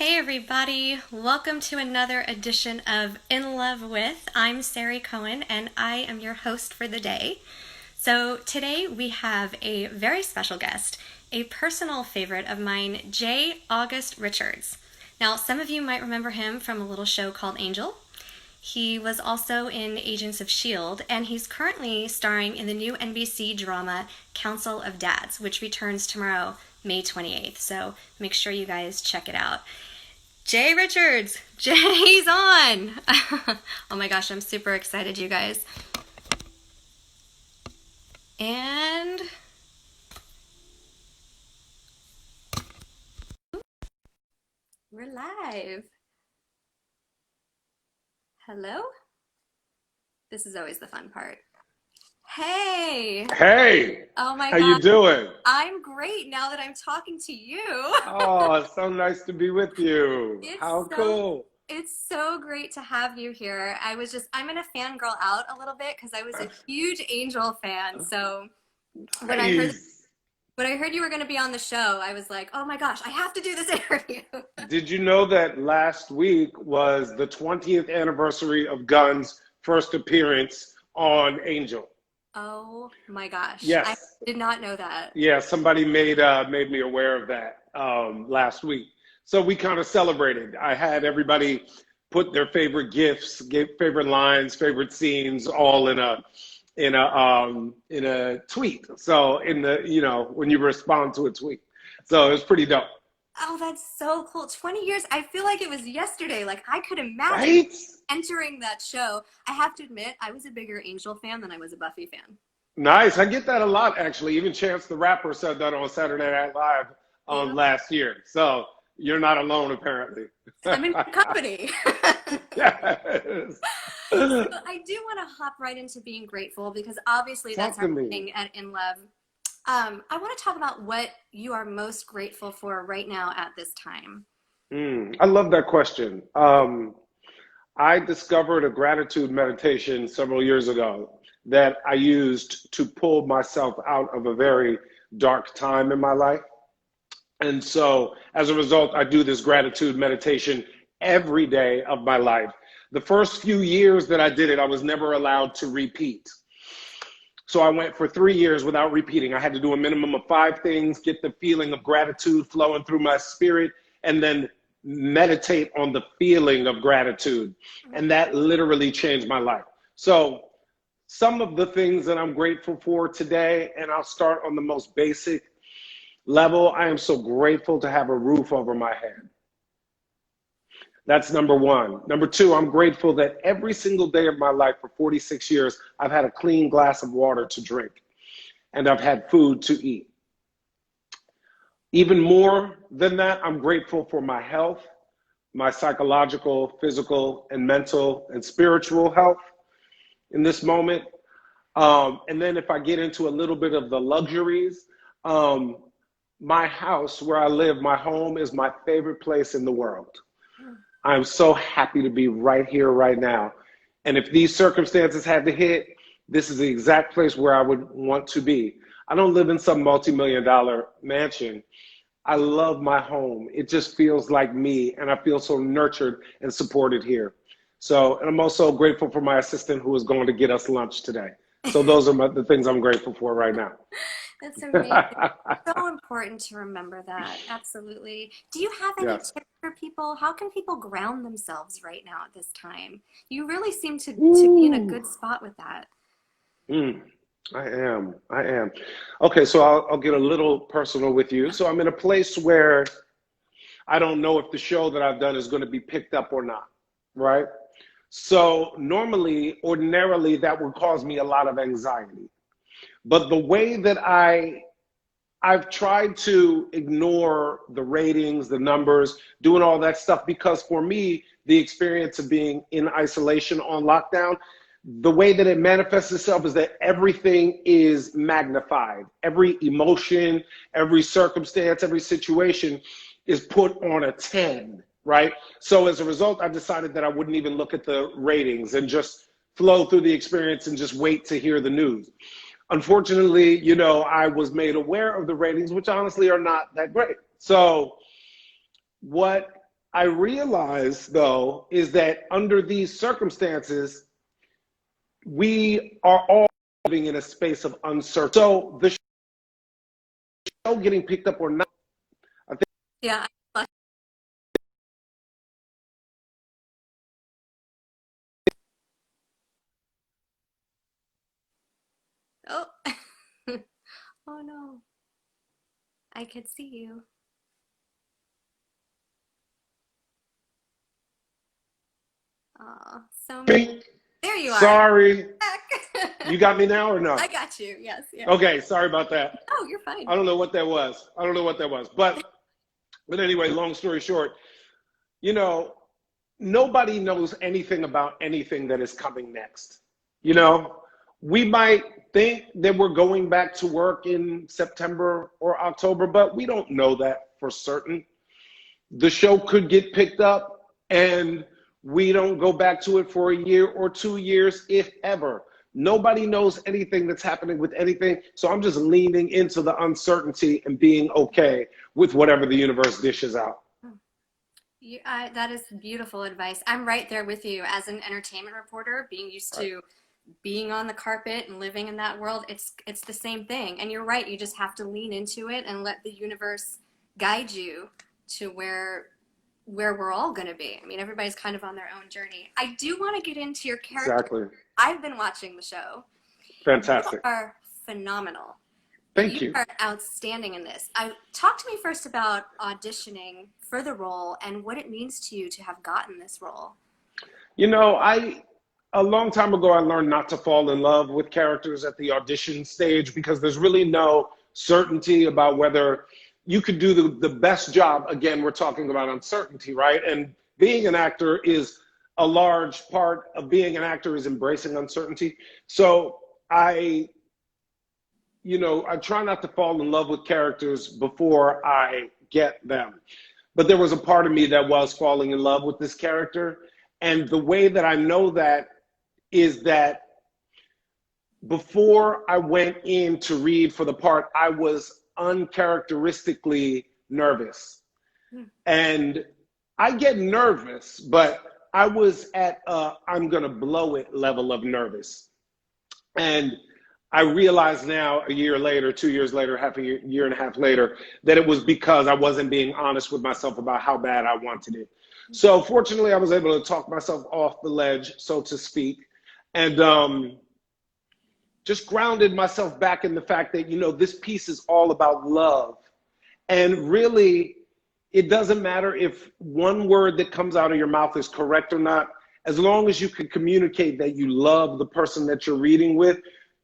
Hey everybody, welcome to another edition of In Love With. I'm Sari Cohen and I am your host for the day. So today we have a very special guest, a personal favorite of mine, J. August Richards. Now, some of you might remember him from a little show called Angel. He was also in Agents of S.H.I.E.L.D., and he's currently starring in the new NBC drama Council of Dads, which returns tomorrow, May 28th. So make sure you guys check it out. Jay Richards! Jay's on! Oh my gosh, I'm super excited, you guys. And we're live. Hello? This is always the fun part. Hey! Hey, Oh my how you gosh, doing? I'm great now that I'm talking to you. Oh, it's so nice to be with you. It's How so cool. it's so great to have you here. I'm gonna fangirl out a little bit because I was a huge Angel fan. So when I heard Nice. when I heard you were gonna be on the show, I was like, oh my gosh, I have to do this interview. Did you know that last week was the 20th anniversary of Gunn's first appearance on Angel? Oh my gosh, I Yes. did not know that. Yeah, somebody made me aware of that last week. So we kind of celebrated. I had everybody put their favorite gifts, favorite lines, favorite scenes, all in a tweet. So in the when you respond to a tweet, so it was pretty dope, Oh, that's so cool. 20 years. I feel like it was yesterday. Like I could imagine right? entering that show. I have to admit, I was a bigger Angel fan than I was a Buffy fan. Nice. I get that a lot actually. Even Chance the Rapper said that on Saturday Night Live Yeah, last year. So you're not alone apparently. I'm in good company. Yes. So I do want to hop right into being grateful because obviously that's Talk our to me. thing at In Love. I want to talk about what you are most grateful for right now at this time. I love that question. I discovered a gratitude meditation several years ago that I used to pull myself out of a very dark time in my life. And so as a result, I do this gratitude meditation every day of my life. The first few years that I did it, I was never allowed to repeat. So I went for 3 years without repeating. I had to do a minimum of 5 things, get the feeling of gratitude flowing through my spirit, and then meditate on the feeling of gratitude. And that literally changed my life. So some of the things that I'm grateful for today, and I'll start on the most basic level. I am so grateful to have a roof over my head. That's number one. Number two, I'm grateful that every single day of my life for 46 years, I've had a clean glass of water to drink and I've had food to eat. Even more than that, I'm grateful for my health, my psychological, physical, and mental and spiritual health in this moment. And then if I get into a little bit of the luxuries, um, my house where I live, my home is my favorite place in the world. I'm so happy to be right here, right now. And if these circumstances had to hit, this is the exact place where I would want to be. I don't live in some multi-million-dollar mansion. I love my home. It just feels like me, and I feel so nurtured and supported here. So, and I'm also grateful for my assistant who is going to get us lunch today. So those are the things I'm grateful for right now. That's amazing. So important to remember that. Absolutely. Do you have any Yes. tips for people? How can people ground themselves right now at this time? You really seem to be in a Ooh. good spot with that. Mm, I am. I am. Okay, so I'll get a little personal with you. So I'm in a place where I don't know if the show that I've done is going to be picked up or not, right? So normally, ordinarily, that would cause me a lot of anxiety. But the way that I've tried to ignore the ratings, the numbers, doing all that stuff, because for me, the experience of being in isolation on lockdown, the way that it manifests itself is that everything is magnified. Every emotion, every circumstance, every situation is put on a 10, right? So as a result, I decided that I wouldn't even look at the ratings and just flow through the experience and just wait to hear the news. Unfortunately, I was made aware of the ratings, which honestly are not that great. So what I realize, though, is that under these circumstances, we are all living in a space of uncertainty. So the show getting picked up or not, I think. Yeah. Oh. Oh no. I could see you. Oh, so many. There you are. Sorry. You got me now or no? I got you. Yes. Yeah. Okay, sorry about that. Oh, you're fine. I don't know what that was. I don't know what that was. But anyway, long story short, you know, nobody knows anything about anything that is coming next. You know, we might think that we're going back to work in September or October, but we don't know that for certain. The show could get picked up and we don't go back to it for a year or 2 years, if ever. Nobody knows anything that's happening with anything. So I'm just leaning into the uncertainty and being okay with whatever the universe dishes out. That is beautiful advice. I'm right there with you as an entertainment reporter, being used to being on the carpet and living in that world. It's the same thing. And you're right. You just have to lean into it and let the universe guide you to where we're all going to be. I mean, everybody's kind of on their own journey. I do want to get into your character. Exactly. I've been watching the show. Fantastic. You are phenomenal. Thank you. You are outstanding in this. Talk to me first about auditioning for the role and what it means to you to have gotten this role. You know, a long time ago, I learned not to fall in love with characters at the audition stage because there's really no certainty about whether you could do the best job. Again, we're talking about uncertainty, right? And being an actor is a large part of being an actor is embracing uncertainty. So I try not to fall in love with characters before I get them. But there was a part of me that was falling in love with this character. And the way that I know that is that before I went in to read for the part, I was uncharacteristically nervous. And I get nervous, but I was at I'm gonna blow it level of nervous. And I realize now, a year later, 2 years later, year and a half later, that it was because I wasn't being honest with myself about how bad I wanted it. So fortunately, I was able to talk myself off the ledge, so to speak, and just grounded myself back in the fact that, this piece is all about love. And really, it doesn't matter if one word that comes out of your mouth is correct or not. As long as you can communicate that you love the person that you're reading with,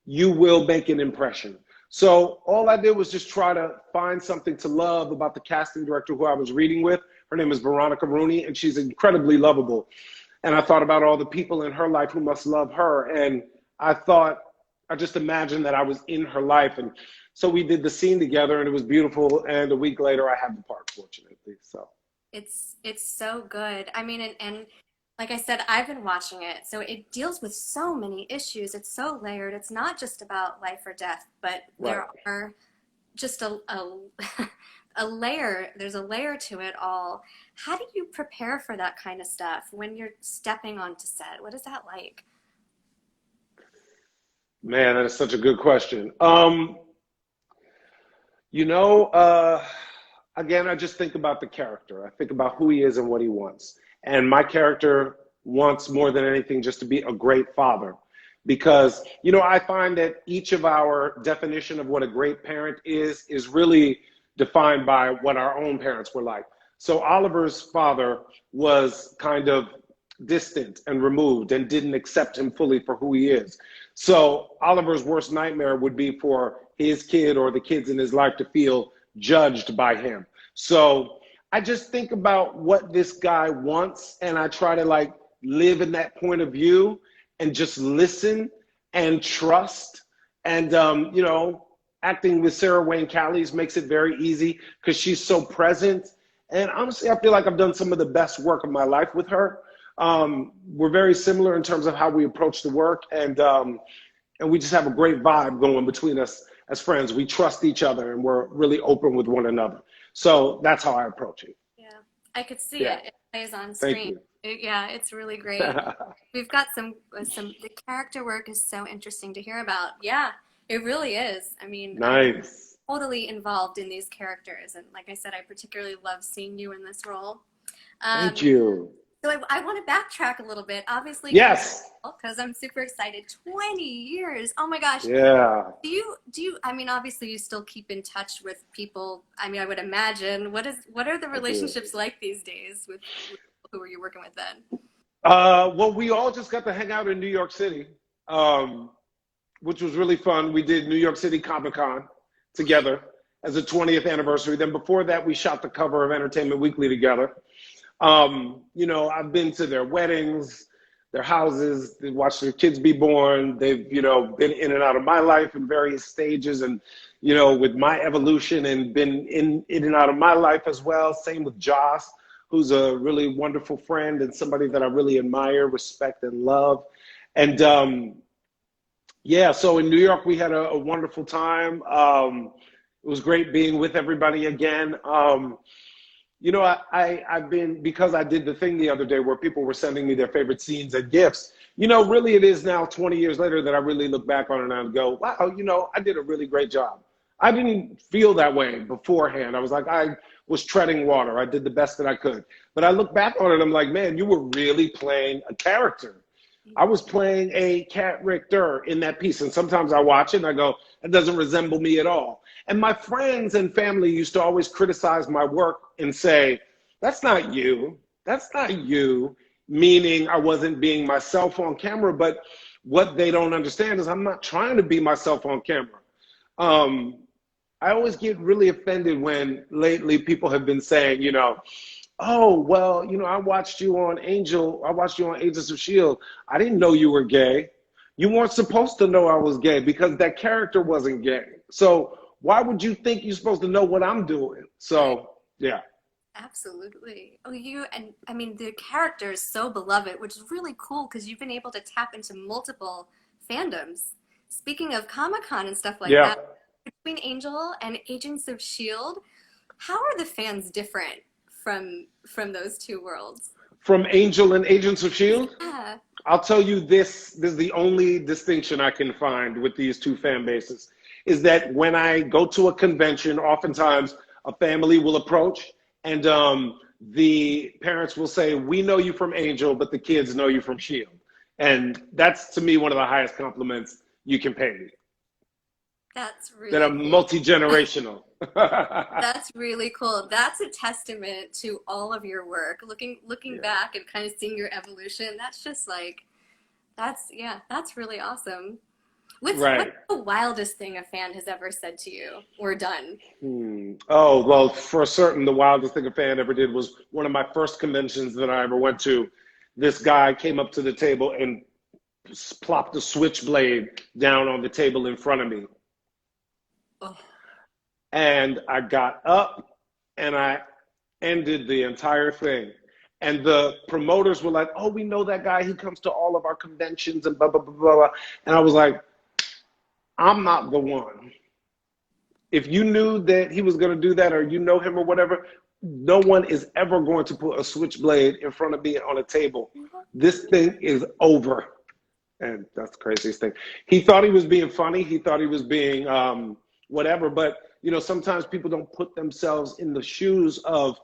you will make an impression. So all I did was just try to find something to love about the casting director who I was reading with. Her name is Veronica Rooney, and she's incredibly lovable. And I thought about all the people in her life who must love her. And I just imagined that I was in her life. And so we did the scene together, and it was beautiful. And a week later, I had the part, fortunately. So it's so good. I mean, and like I said, I've been watching it. So it deals with so many issues. It's so layered. It's not just about life or death, but there are just a layer. There's a layer to it all. How do you prepare for that kind of stuff when you're stepping onto set? What is that like? Man, that is such a good question. Again, I just think about the character. I think about who he is and what he wants. And my character wants more than anything just to be a great father. Because, I find that each of our definition of what a great parent is really defined by what our own parents were like. So Oliver's father was kind of distant and removed and didn't accept him fully for who he is. So Oliver's worst nightmare would be for his kid or the kids in his life to feel judged by him. So I just think about what this guy wants, and I try to live in that point of view and just listen and trust. And, acting with Sarah Wayne Callies makes it very easy because she's so present. And honestly, I feel like I've done some of the best work of my life with her. We're very similar in terms of how we approach the work, and we just have a great vibe going between us as friends. We trust each other, and we're really open with one another. So that's how I approach it. Yeah, I could see Yeah, it. It plays on thank screen. you. Yeah, it's really great. We've got the character work is so interesting to hear about. Yeah, it really is. I mean, I'm Nice. totally involved in these characters, and like I said, I particularly love seeing you in this role. Thank Um, you. so I want to backtrack a little bit. Obviously, Yes. because I'm super excited. 20 years. Oh my gosh. Yeah. I mean, obviously you still keep in touch with people. I mean, I would imagine. What are the I do. relationships like these days with who were you working with then? Well, we all just got to hang out in New York City, um, which was really fun. We did New York City Comic Con together as a 20th anniversary. Then before that, we shot the cover of Entertainment Weekly together. I've been to their weddings, their houses, they watched their kids be born. They've, been in and out of my life in various stages and, with my evolution and been in and out of my life as well. Same with Joss, who's a really wonderful friend and somebody that I really admire, respect, and love. And yeah, so in New York, we had a wonderful time. It was great being with everybody again. I've been, because I did the thing the other day where people were sending me their favorite scenes and gifts, really it is now 20 years later that I really look back on it and go, wow, I did a really great job. I didn't feel that way beforehand. I was like, I was treading water. I did the best that I could. But I look back on it, I'm like, man, you were really playing a character. I was playing a Cat Richter in that piece. And sometimes I watch it and I go, it doesn't resemble me at all. And my friends and family used to always criticize my work and say, that's not you. That's not you. Meaning I wasn't being myself on camera. But what they don't understand is I'm not trying to be myself on camera. I always get really offended when lately people have been saying, oh, well, I watched you on Agents of S.H.I.E.L.D. I didn't know you were gay. You weren't supposed to know I was gay because that character wasn't gay. So why would you think you're supposed to know what I'm doing? Right. So, yeah. Absolutely. And I mean, the character is so beloved, which is really cool because you've been able to tap into multiple fandoms. Speaking of Comic-Con and stuff like Yeah. that, between Angel and Agents of S.H.I.E.L.D., how are the fans different from those two worlds? From Angel and Agents of S.H.I.E.L.D.? Yeah. I'll tell you this is the only distinction I can find with these two fan bases, is that when I go to a convention, oftentimes a family will approach and the parents will say, we know you from Angel, but the kids know you from S.H.I.E.L.D. And that's, to me, one of the highest compliments you can pay me. That's That really I'm cool. multi-generational. That's really cool. That's a testament to all of your work. Looking Yeah. back and kind of seeing your evolution, that's just like that's really awesome. What's Right. the wildest thing a fan has ever said to you or done? Oh, well, for certain, the wildest thing a fan ever did was one of my first conventions that I ever went to. This guy came up to the table and plopped a switchblade down on the table in front of me. Oh, And I got up and I ended the entire thing. And the promoters were like, oh, we know that guy. He comes to all of our conventions and blah, blah, blah, blah, blah. And I was like, I'm not the one. If you knew that he was going to do that or you know him or whatever, no one is ever going to put a switchblade in front of me on a table. This thing is over. And that's the craziest thing. He thought he was being funny. He thought he was being whatever. But, sometimes people don't put themselves in the shoes of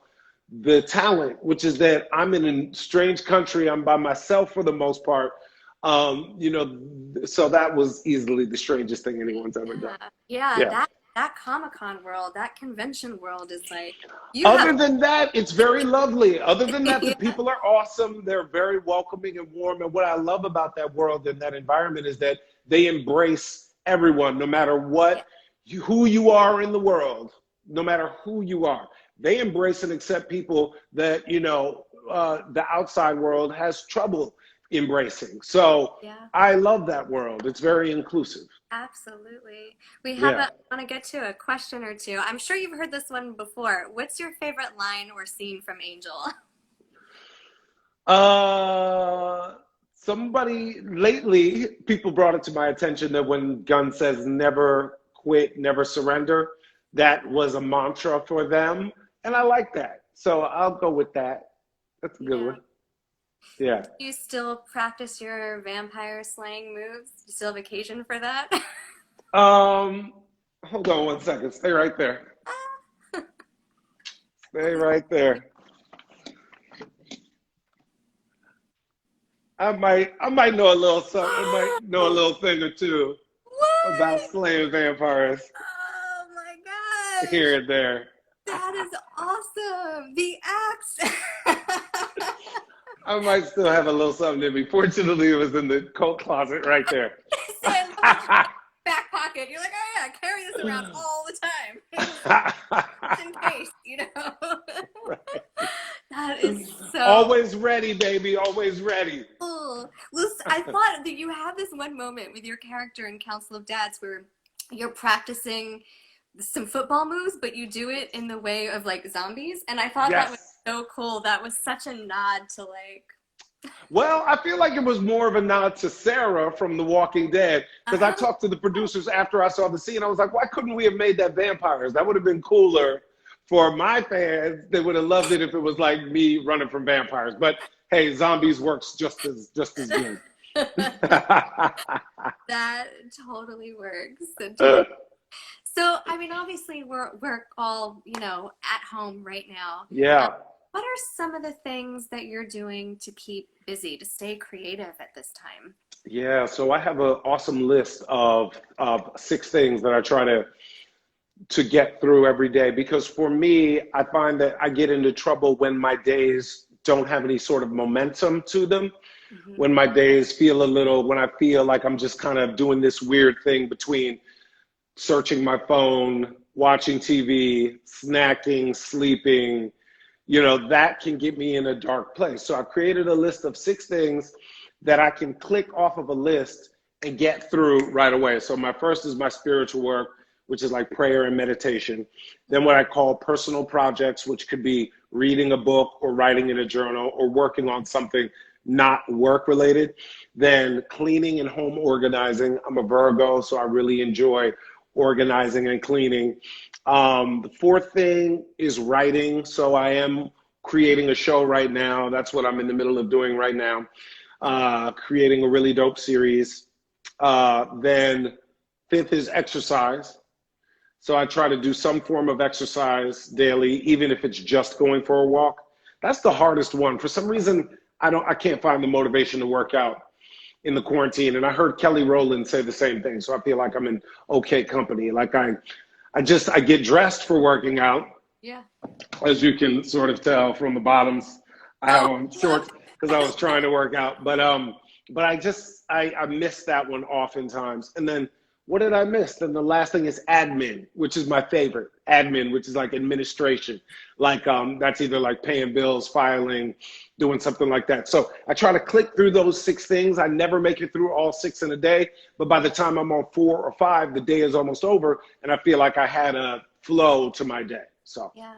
the talent, which is that I'm in a strange country. I'm by myself for the most part. So that was easily the strangest thing anyone's ever done. yeah, Yeah. that Comic-Con world, that convention world is like you Other have than that, it's very lovely. Other than that, the yeah, people are awesome. They're very welcoming and warm. And what I love about that world and that environment is that they embrace everyone, no matter yeah, who you are in the world, no matter who you are. They embrace and accept people that, the outside world has trouble embracing. So yeah. I love that world. It's very inclusive. Absolutely. We have Yeah. a, I want to get to a question or two. I'm sure you've heard this one before. What's your favorite line or scene from Angel? Somebody lately, people brought it to my attention that when Gunn says never quit, never surrender, that was a mantra for them. And I like that. So I'll go with that. That's a good Yeah. one. Yeah. Do you still practice your vampire slaying moves? Do you still have occasion for that? Um, hold on one second. Stay right there. Stay right there. I might know a little something. I might know a little thing or two about What? slaying vampires Oh my gosh. here and there. That is awesome. The axe. I might still have a little something in me. Fortunately, it was in the coat closet right there. So I love that you back pocket. You're like, oh yeah, carry this around all the time. Just in case, you know. That is so Always ready, baby. Always ready. cool. Listen, I thought that you had this one moment with your character in Council of Dads where you're practicing some football moves, but you do it in the way of like zombies. And I thought that was Yes. so cool. That was such a nod to like, Well, I feel like it was more of a nod to Sarah from The Walking Dead because I uh-huh. talked to the producers after I saw the scene. I was like, why couldn't we have made that vampires? That would have been cooler for my fans. They would have loved it if it was like me running from vampires. But hey, zombies works just as good. That totally works. That totally. So, I mean, obviously, we're all, you know, at home right now. Yeah. What are some of the things that you're doing to keep busy, to stay creative at this time? Yeah, so I have an awesome list of 6 things that I try to get through every day because for me, I find that I get into trouble when my days don't have any sort of momentum to them. Hmm. When my days feel a little, when I feel like I'm just kind of doing this weird thing between searching my phone, watching TV, snacking, sleeping, that can get me in a dark place. So I created a list of 6 things that I can click off of a list and get through right away. So my first is my spiritual work, which is like prayer and meditation. Then what I call personal projects, which could be reading a book or writing in a journal or working on something not work related. Then cleaning and home organizing. I'm a Virgo, so I really enjoy organizing and cleaning. The fourth thing is writing. So I am creating a show right now. That's what I'm in the middle of doing right now, creating a really dope series. Then fifth is exercise. So I try to do some form of exercise daily, even if it's just going for a walk. That's the hardest one. For some reason, I can't find the motivation to work out in the quarantine. And I heard Kelly Rowland say the same thing. So I feel like I'm in okay company. Like I get dressed for working out, Yeah. as you can sort of tell from the bottoms. I have Oh, on love shorts because I was trying to work out. But I miss that one oftentimes. And then what did I miss? Then the last thing is admin, which is my favorite. Admin, which is like administration. Like that's either like paying bills, filing, doing something like that. So I try to click through those 6 things. I never make it through all 6 in a day, but by the time I'm on 4 or 5, the day is almost over, and I feel like I had a flow to my day. So yeah.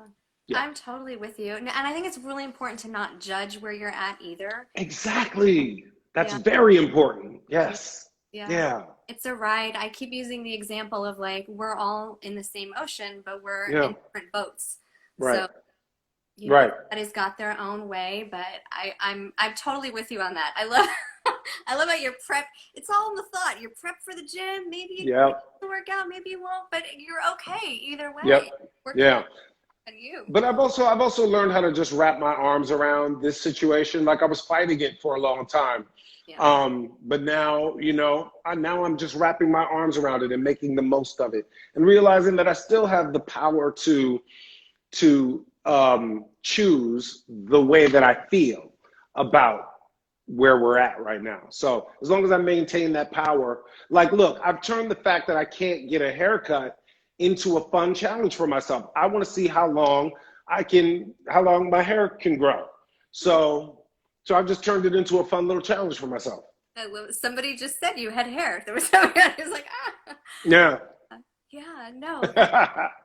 yeah, I'm totally with you. And I think it's really important to not judge where you're at either. exactly. That's Yeah. very important. Yeah. Yes. Yeah. Yeah. It's a ride. I keep using the example of like we're all in the same ocean, but we're Yeah. in different boats. Right. So, you know, Right. everybody's got their own way, but I'm totally with you on that. I love I love how you're prep. It's all in the thought. You're prepped for the gym. Maybe Yep. it'll work out, maybe you won't, but you're okay either way. Yep. Working Yeah. on you. But I've also learned how to just wrap my arms around this situation. Like I was fighting it for a long time. Yeah. But now, now I'm just wrapping my arms around it and making the most of it and realizing that I still have the power to choose the way that I feel about where we're at right now. So as long as I maintain that power, like, look, I've turned the fact that I can't get a haircut into a fun challenge for myself. I want to see how long my hair can grow. So I've just turned it into a fun little challenge for myself. Somebody just said you had hair. There was somebody who was like, ah. Yeah. Yeah, no,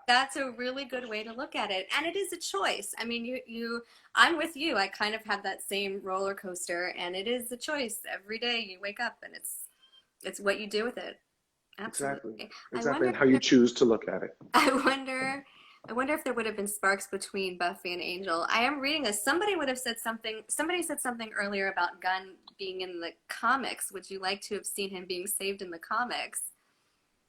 that's a really good way to look at it. And it is a choice. I mean, I'm with you. I kind of have that same roller coaster, and it is a choice. Every day you wake up and it's what you do with it. Exactly. Absolutely. I Exactly. wonder, And how you choose to look at it. I wonder, I wonder if there would have been sparks between Buffy and Angel. I am reading this. Somebody would have said something. Somebody said something earlier about Gunn being in the comics. Would you like to have seen him being saved in the comics?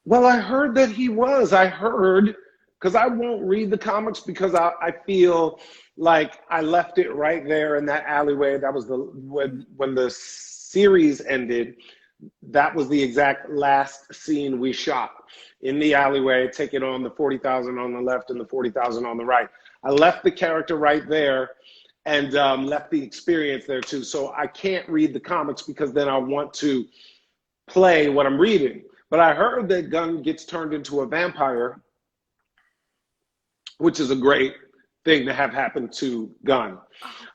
Well, I heard that he was. I heard, because I won't read the comics because I feel like I left it right there in that alleyway. That was the when the series ended. That was the exact last scene we shot in the alleyway, taking on the 40,000 on the left and the 40,000 on the right. I left the character right there and left the experience there too. So I can't read the comics because then I want to play what I'm reading. But I heard that Gunn gets turned into a vampire, which is a great thing to have happen to Gunn.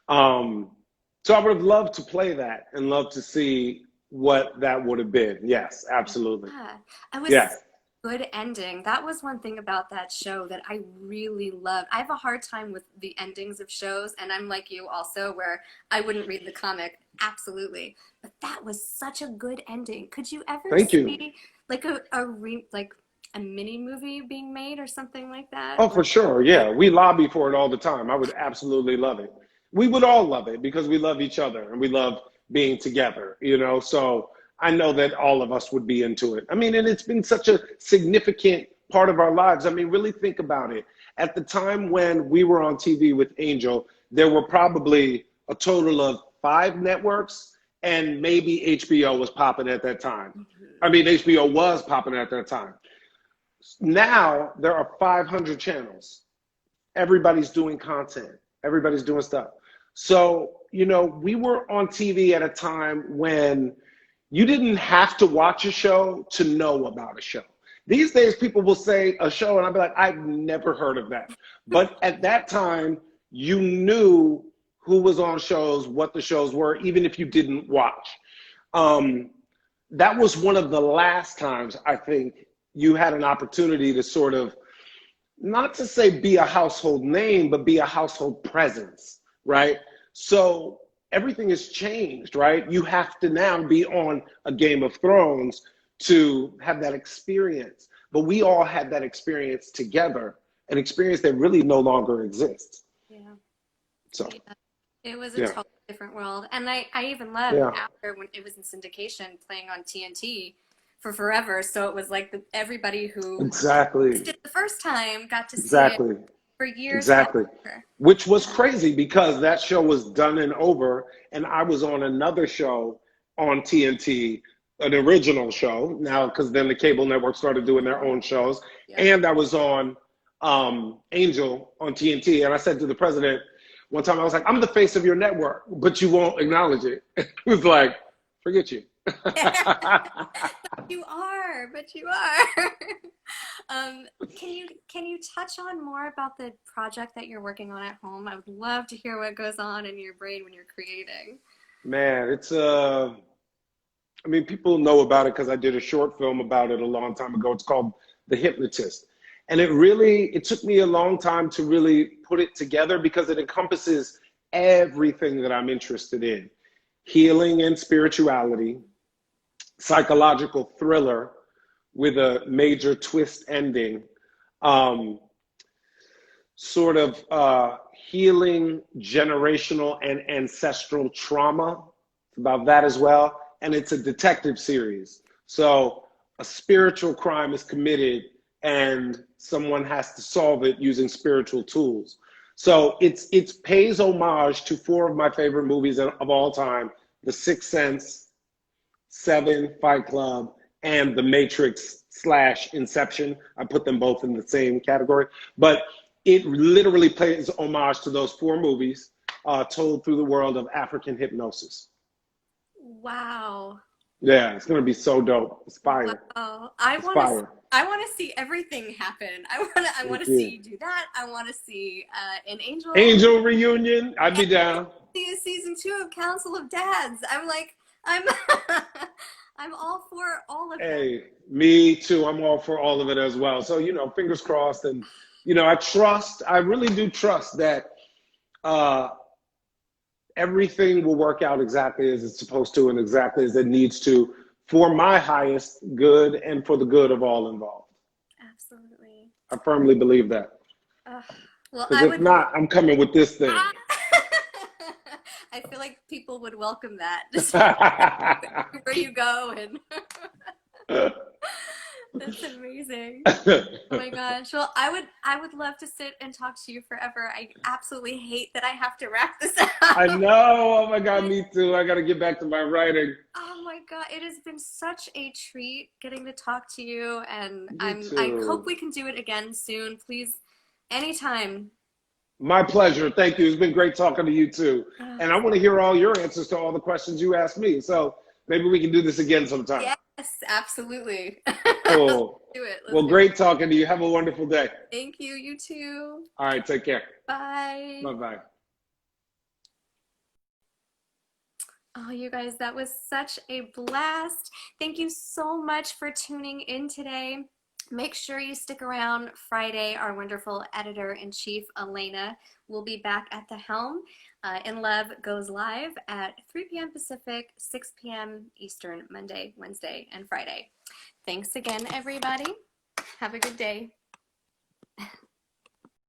So I would have loved to play that and love to see what that would have been. Yes, absolutely. Yeah, I was Yes. good ending. That was one thing about that show that I really loved. I have a hard time with the endings of shows, and I'm like you also, where I wouldn't read the comic. Absolutely. But that was such a good ending. Could you ever Thank you. see like like a mini movie being made or something like that? Oh, for sure. Yeah. We lobby for it all the time. I would absolutely love it. We would all love it because we love each other and we love being together, you know? So I know that all of us would be into it. I mean, and it's been such a significant part of our lives. I mean, really think about it. At the time when we were on TV with Angel, there were probably a total of 5 networks and maybe HBO was popping at that time. I mean, HBO was popping at that time. Now there are 500 channels. Everybody's doing content. Everybody's doing stuff. So, you know, we were on TV at a time when you didn't have to watch a show to know about a show. These days, people will say a show, and I'll be like, I've never heard of that. But at that time, you knew who was on shows, what the shows were, even if you didn't watch. That was one of the last times I think you had an opportunity to sort of, not to say be a household name, but be a household presence, right? So everything has changed, right? You have to now be on a Game of Thrones to have that experience. But we all had that experience together, an experience that really no longer exists. Yeah. So, Yeah. It was a yeah, totally different world. And I even loved yeah, after when it was in syndication playing on TNT for forever. So it was like everybody who missed exactly, it the first time got to see it exactly, for years exactly. after. Which was crazy because that show was done and over, and I was on another show on TNT, an original show now, because then the cable network started doing their own shows, Yep. and I was on Angel on TNT, and I said to the president one time, I was like, "I'm the face of your network, but you won't acknowledge it." He was like, "Forget you." You are, but you are. Can you touch on more about the project that you're working on at home? I would love to hear what goes on in your brain when you're creating. Man, it's I mean, people know about it because I did a short film about it a long time ago. It's called The Hypnotist. And it took me a long time to really put it together because it encompasses everything that I'm interested in. Healing and spirituality, psychological thriller with a major twist ending, um, sort of healing generational and ancestral trauma. It's about that as well. And it's a detective series. So a spiritual crime is committed and someone has to solve it using spiritual tools. So it's pays homage to 4 of my favorite movies of all time, The Sixth Sense, Seven, Fight Club, and The Matrix / Inception. I put them both in the same category. But it literally pays homage to those 4 movies told through the world of African hypnosis. Wow. Yeah, it's gonna be so dope. It's fire. Wow. It's fire. I want to see everything happen. I want Thank to see you. you do that. I want to see an angel. Angel reunion. I'd be And down. see a season 2 of Council of Dads. I'm I'm all for all of that. Hey, me too. I'm all for all of it as well. So, you know, fingers crossed. And, you know, I really do trust that uh, everything will work out exactly as it's supposed to and exactly as it needs to for my highest good and for the good of all involved. Absolutely. I firmly believe that. Uh, well, Because I if would. not, I'm coming with this thing. I feel like people would welcome that. Just where you go and that's amazing. Oh my gosh. Well, I would love to sit and talk to you forever. I absolutely hate that I have to wrap this I up. know. Oh my God, me too. I got to get back to my writing. Oh my God, it has been such a treat getting to talk to you, and Me I hope too. we can do it again soon. Please, anytime. My pleasure. Thank you. It's been great talking to you too. Uh, And I want to hear all your answers to all the questions you asked me. So maybe we can do this again sometime. yes, absolutely. Cool. Do it. Let's Well, do it. great talking to you. Have a wonderful day. Thank you. You too. All right. Take care. Bye. Bye bye. Oh, you guys, that was such a blast. Thank you so much for tuning in today. Make sure you stick around. Friday, our wonderful editor-in-chief, Elena, will be back at the helm. Inlove goes live at 3 p.m. Pacific, 6 p.m. Eastern, Monday, Wednesday, and Friday. Thanks again, everybody. Have a good day.